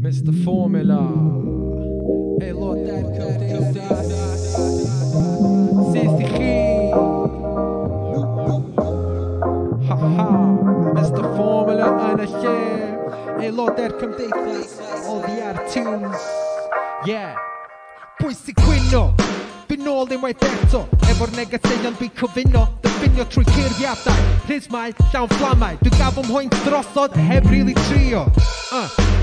Mr. Formula. Hey, Lord, that comes Mr. Formula أنا شيف. Hey, Lord, that comes all the attitudes. Yeah. Pwysig gwyno, fi'n ôl unwaith eto efo'r negeseuon fi'n cyfuno, diffinio trwy curiadau, rhysmau, llawn fflamau. Dwi'n gafo mhoint drosodd heb rili trio.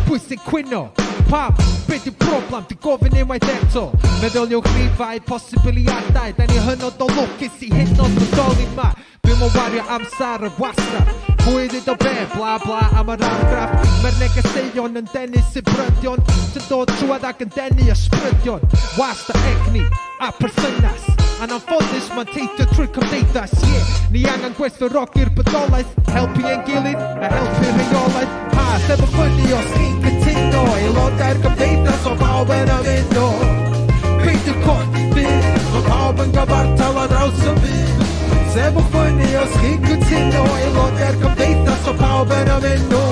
Pwysig gwyno, pam, beth yw'r broblem? Dwi'n gofyn unwaith eto, meddyliwch rifau, posibiliadau. Da ni hynod o lwcus i hynod o'r dolyn ma. Dwi'n mo wario amser y wastad, pwy ddweud o be, bla bla am yr argraff. Mae'r negeseuon yn denu sy'n brydion, sy'n dod trwad ac yn denu ysbrydion. Wasta egni a perthynas, a'n anffodus ma'n teithio trwy'r cymdeithas. Ni angen gwerthfawrogi'r bydolaeth, helpu ein gilydd a helpu'r rheolaeth. Sef yn ffynnu os chi'n cytuno, aelodau'r cymdeithas o bawb yn ymuno. Peidiwch codi fydd, mae pawb yn gyfartal ar draws y byd. Sef yn ffynnu os chi'n cytuno, aelodau'r cymdeithas o bawb yn ymuno.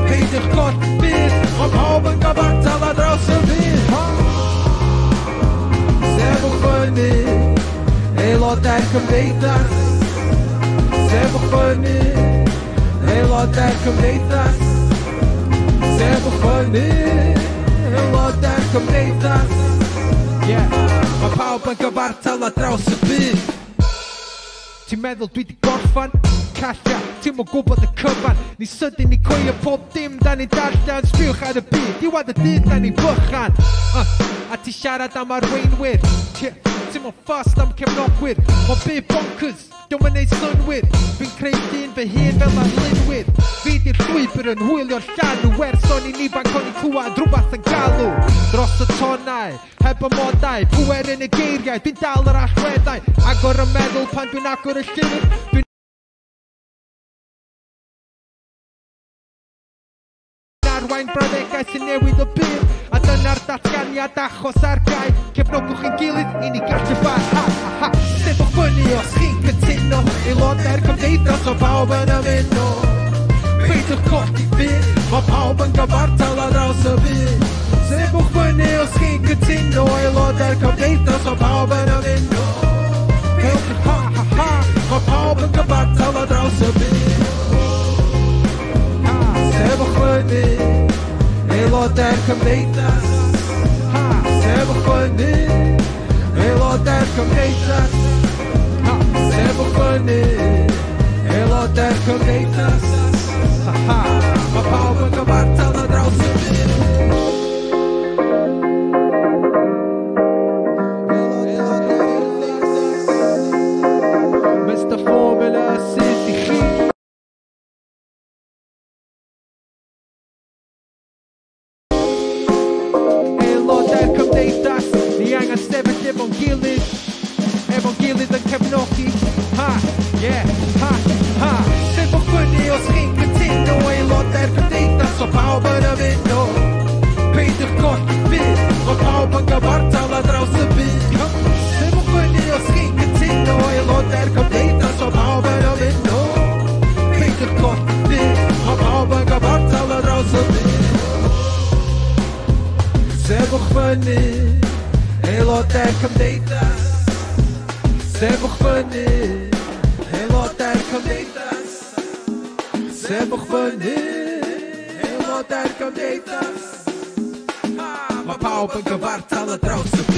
Peidiwch codi fydd, mae pawb yn gyfartal ar draws y byd. Sef yn ffynnu, aelodau'r cymdeithas. Sef yn ffynnu, aelodau'r cymdeithas. Sef yn ffynnu, aelodau'r cymdeithas. Mae pawb yn gyfartal ar draws y byd. Ti'n meddwl dwi di gorffan? Calla, ti'n mo gwybod y cyfan. Ni sydyn ni coelio pob dim da ni darllen. Sbiwch ar y byd, diwedd y dydd da ni bychan. A ti siarad am arweinwyr, ti'n mo ffast am cefnogwyr. Mo be bonkers, diwm yn neud synwyr. Fi'n creu dyn fy hun fel arlunwyr. Fi di'r llwybr yn hwylio'r llanw, ers o'n i'n ifanc o'n i'n clywed rhywbeth yn galw. Dros y tonau, heb y modau, pwer yn y geiriau, dwi'n dal yr allweddau. Agor y meddwl pan dwi'n agor y llyfr. Arwain brawddegau sy'n newid o byd, a dyna'r datganiad achos ar gael. Cefnogwch ein gilydd i ni gallu bar. Sef o ffynnu os chi'n cytuno, aelodau'r cymdeithas o bawb yn ymuno. Peidiwch codi fydd, mae pawb yn gyfartal ar draws y byd. Sef o ffynnu os chi'n cytuno, aelodau'r cymdeithas o bawb yn ymuno. Peidiwch mae pawb yn gyfartal ar draws y byd. Sef o ffynnu, aelodau'r cymdeithas. Sef o ffynnu, aelodau'r cymdeithas. Sef o ffynnu, aelodau'r cymdeithas. Mae pawb yn gyfartal ar draws y byd. Mr. Formula sydd i chi. Aelodau'r cymdeithas, ni angen sefyll efo'n gilydd yn cefnogi. Sef o ffynnu os chi'n cytuno, aelodau'r cymdeithas o bawb yn ymuno. Peidiwch codi fydd, mae pawb yn gyfartal ar draws y byd. Sef o ffynnu os chi'n cytuno, aelodau'r cymdeithas o bawb yn ymuno. Peidiwch codi fydd, mae pawb yn gyfartal ar draws y byd. Sef o ffynnu, aelodau'r cymdeithas. Sef o ffynnu, aelodau'r cymdeithas. Sef o ffynnu, aelodau'r cymdeithas. Mae pawb yn gyfartal ar draws y byd.